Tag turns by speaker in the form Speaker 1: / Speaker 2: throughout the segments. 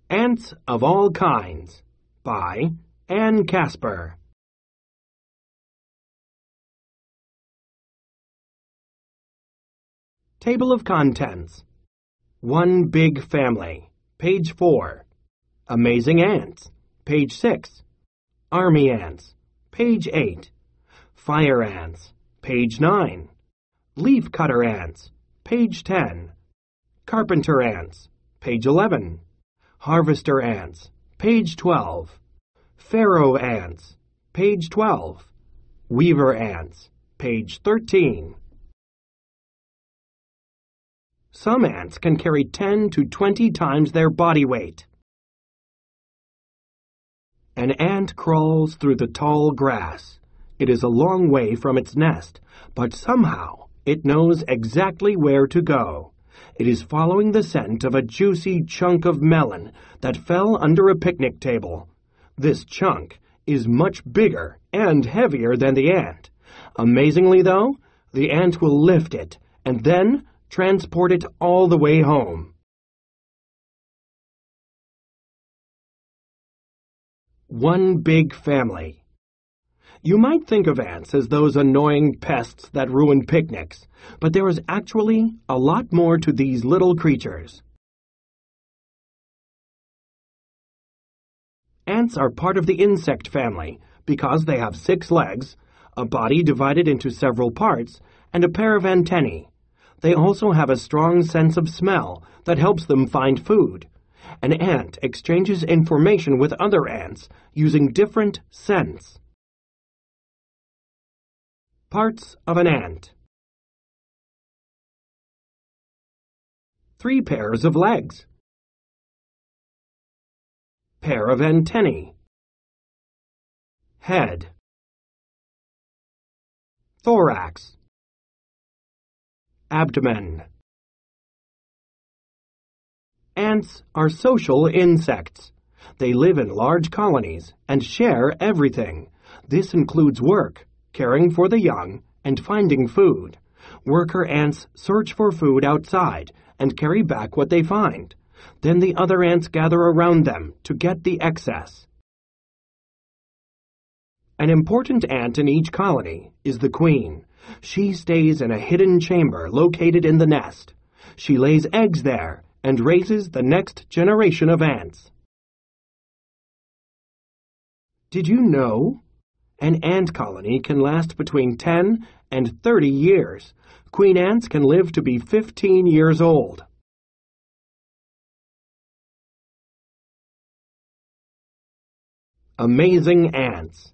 Speaker 1: Ants of All Kinds by Ann Casper. Table of Contents. One Big Family, page 4. Amazing Ants, page 6. Army Ants, page 8. Fire Ants, page 9. Leaf-cutter Ants, page 10. Carpenter Ants, page 11. Harvester Ants, page 12. Pharaoh Ants, page 12. Weaver Ants, page 13. Some ants can carry 10 to 20 times their body weight. An ant crawls through the tall grass. It is a long way from its nest, but somehow it knows exactly where to go. It is following the scent of a juicy chunk of melon that fell under a picnic table. This chunk is much bigger and heavier than the ant. Amazingly, though, the ant will lift it and then transport it all the way home. One Big Family. You might think of ants as those annoying pests that ruin picnics, but there is actually a lot more to these little creatures. Ants are part of the insect family because they have 6 legs, a body divided into several parts, and a pair of antennae. They also have a strong sense of smell that helps them find food. An ant exchanges information with other ants using different scents. Parts of an ant. 3 pairs of legs. Pair of antennae. Head. Thorax. Abdomen. Ants are social insects. They live in large colonies and share everything. This includes work, caring for the young, and finding food. Worker ants search for food outside and carry back what they find. Then the other ants gather around them to get the excess. An important ant in each colony is the queen. She stays in a hidden chamber located in the nest. She lays eggs there and raises the next generation of ants. Did you know? An ant colony can last between 10 and 30 years. Queen ants can live to be 15 years old. Amazing ants.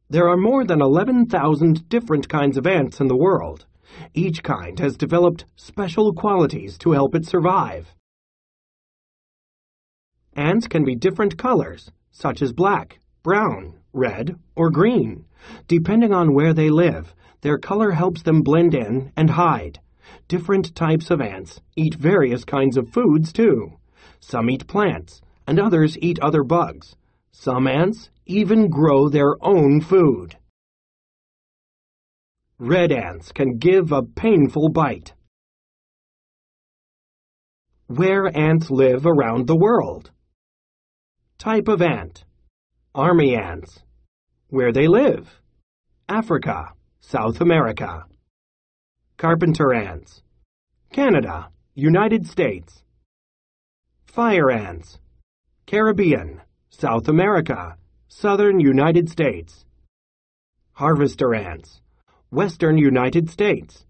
Speaker 1: There are more than 11,000 different kinds of ants in the world. Each kind has developed special qualities to help it survive. Ants can be different colors, such as black, brown, red, or green. Depending on where they live, their color helps them blend in and hide. Different types of ants eat various kinds of foods, too. Some eat plants, and others eat other bugs. Some ants even grow their own food. Red ants can give a painful bite. Where ants live around the world. Type of ant. Army ants. Where they live. Africa, South America. Carpenter ants. Canada, United States. Fire ants. Caribbean, South America, Southern United States. Harvester ants. Western United States.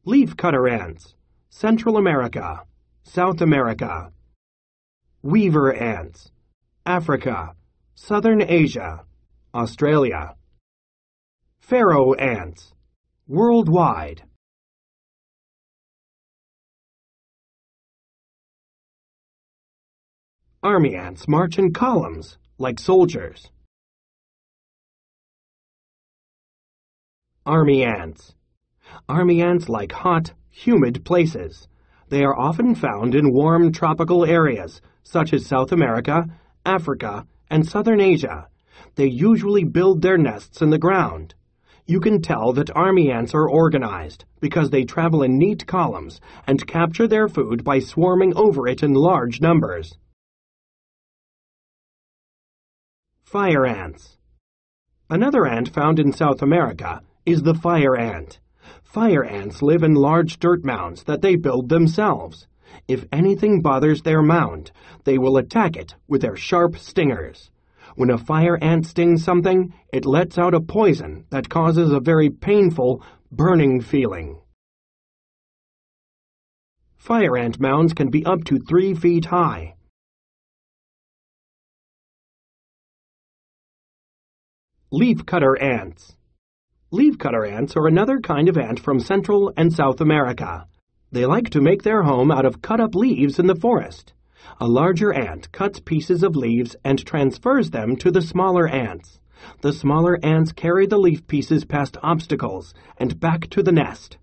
Speaker 1: Leaf-cutter ants. Central America, South America. Weaver ants. Africa, Southern Asia, Australia. Pharaoh ants. Worldwide. Army ants march in columns, like soldiers. Army ants. Army ants like hot, humid places. They are often found in warm tropical areas, such as South America, Africa, and Southern Asia. They usually build their nests in the ground. You can tell that army ants are organized because they travel in neat columns and capture their food by swarming over it in large numbers. Fire ants. Another ant found in South America is the fire ant. Fire ants live in large dirt mounds that they build themselves. If anything bothers their mound, they will attack it with their sharp stingers. When a fire ant stings something, it lets out a poison that causes a very painful, burning feeling. Fire ant mounds can be up to 3 feet high. Leafcutter ants. Leafcutter ants are another kind of ant from Central and South America. They like to make their home out of cut-up leaves in the forest. A larger ant cuts pieces of leaves and transfers them to the smaller ants. The smaller ants carry the leaf pieces past obstacles and back to the nest.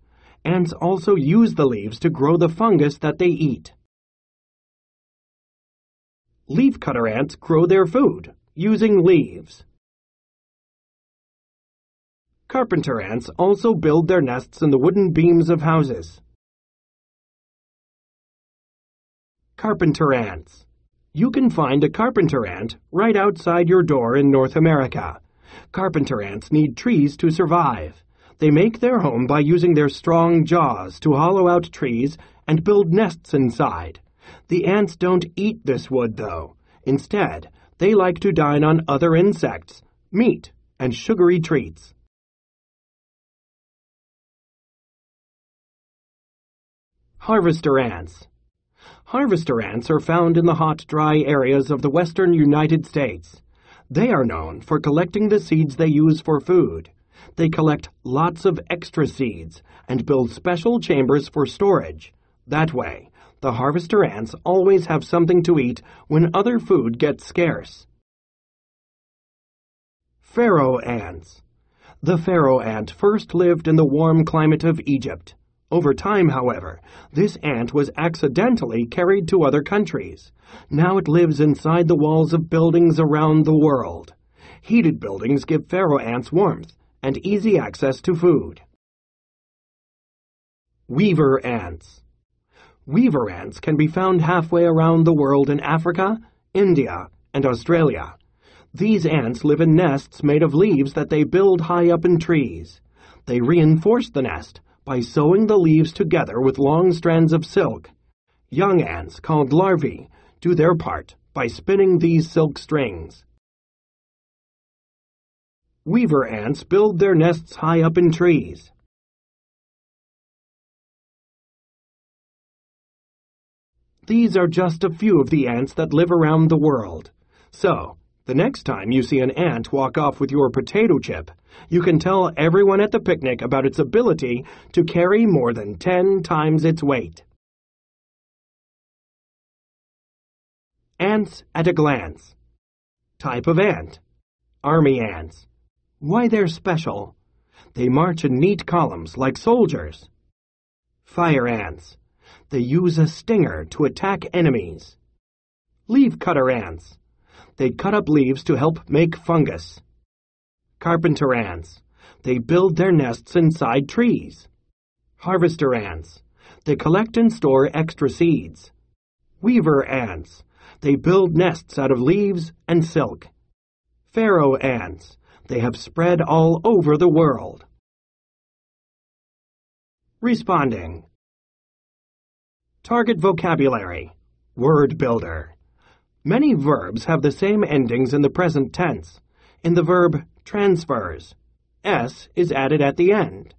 Speaker 1: Ants also use the leaves to grow the fungus that they eat. Leafcutter ants grow their food using leaves. Carpenter ants also build their nests in the wooden beams of houses. Carpenter ants. You can find a carpenter ant right outside your door in North America. Carpenter ants need trees to survive. They make their home by using their strong jaws to hollow out trees and build nests inside. The ants don't eat this wood, though. Instead, they like to dine on other insects, meat, and sugary treats. Harvester ants. Harvester ants are found in the hot, dry areas of the western United States. They are known for collecting the seeds they use for food. They collect lots of extra seeds and build special chambers for storage. That way, the harvester ants always have something to eat when other food gets scarce. Pharaoh ants. The pharaoh ant first lived in the warm climate of Egypt. Over time, however, this ant was accidentally carried to other countries. Now it lives inside the walls of buildings around the world. Heated buildings give pharaoh ants warmth and easy access to food. Weaver ants. Weaver ants can be found halfway around the world in Africa, India, and Australia. These ants live in nests made of leaves that they build high up in trees. They reinforce the nest by sewing the leaves together with long strands of silk. Young ants, called larvae, do their part by spinning these silk strings. Weaver ants build their nests high up in trees. These are just a few of the ants that live around the world. So, the next time you see an ant walk off with your potato chip, you can tell everyone at the picnic about its ability to carry more than 10 times its weight. Ants at a glance. Type of ant. Army ants. Why they're special. They march in neat columns like soldiers. Fire ants. They use a stinger to attack enemies. Leafcutter ants. They cut up leaves to help make fungus. Carpenter ants. They build their nests inside trees. Harvester ants. They collect and store extra seeds. Weaver ants. They build nests out of leaves and silk. Pharaoh ants. They have spread all over the world. Responding. Target vocabulary. Word builder. Many verbs have the same endings in the present tense. In the verb transfers, S is added at the end.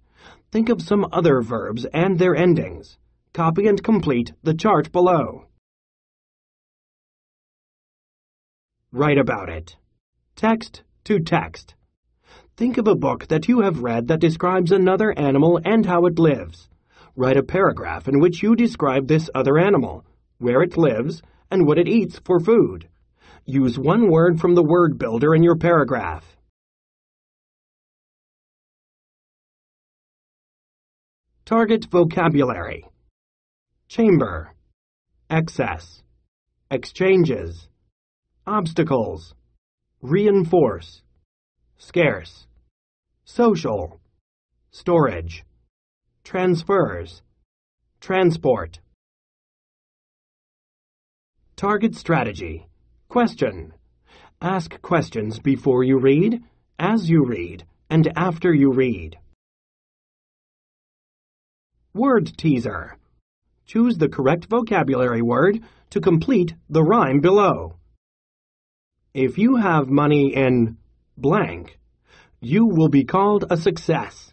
Speaker 1: Think of some other verbs and their endings. Copy and complete the chart below. Write about it. Text to text. Think of a book that you have read that describes another animal and how it lives. Write a paragraph in which you describe this other animal, where it lives, and what it eats for food. Use one word from the word builder in your paragraph. Target vocabulary. Chamber. Excess. Exchanges. Obstacles. Reinforce. Scarce. Social. Storage. Transfers. Transport. Target strategy. Question. Ask questions before you read, as you read, and after you read. Word teaser. Choose the correct vocabulary word to complete the rhyme below. If you have money in blank, you will be called a success.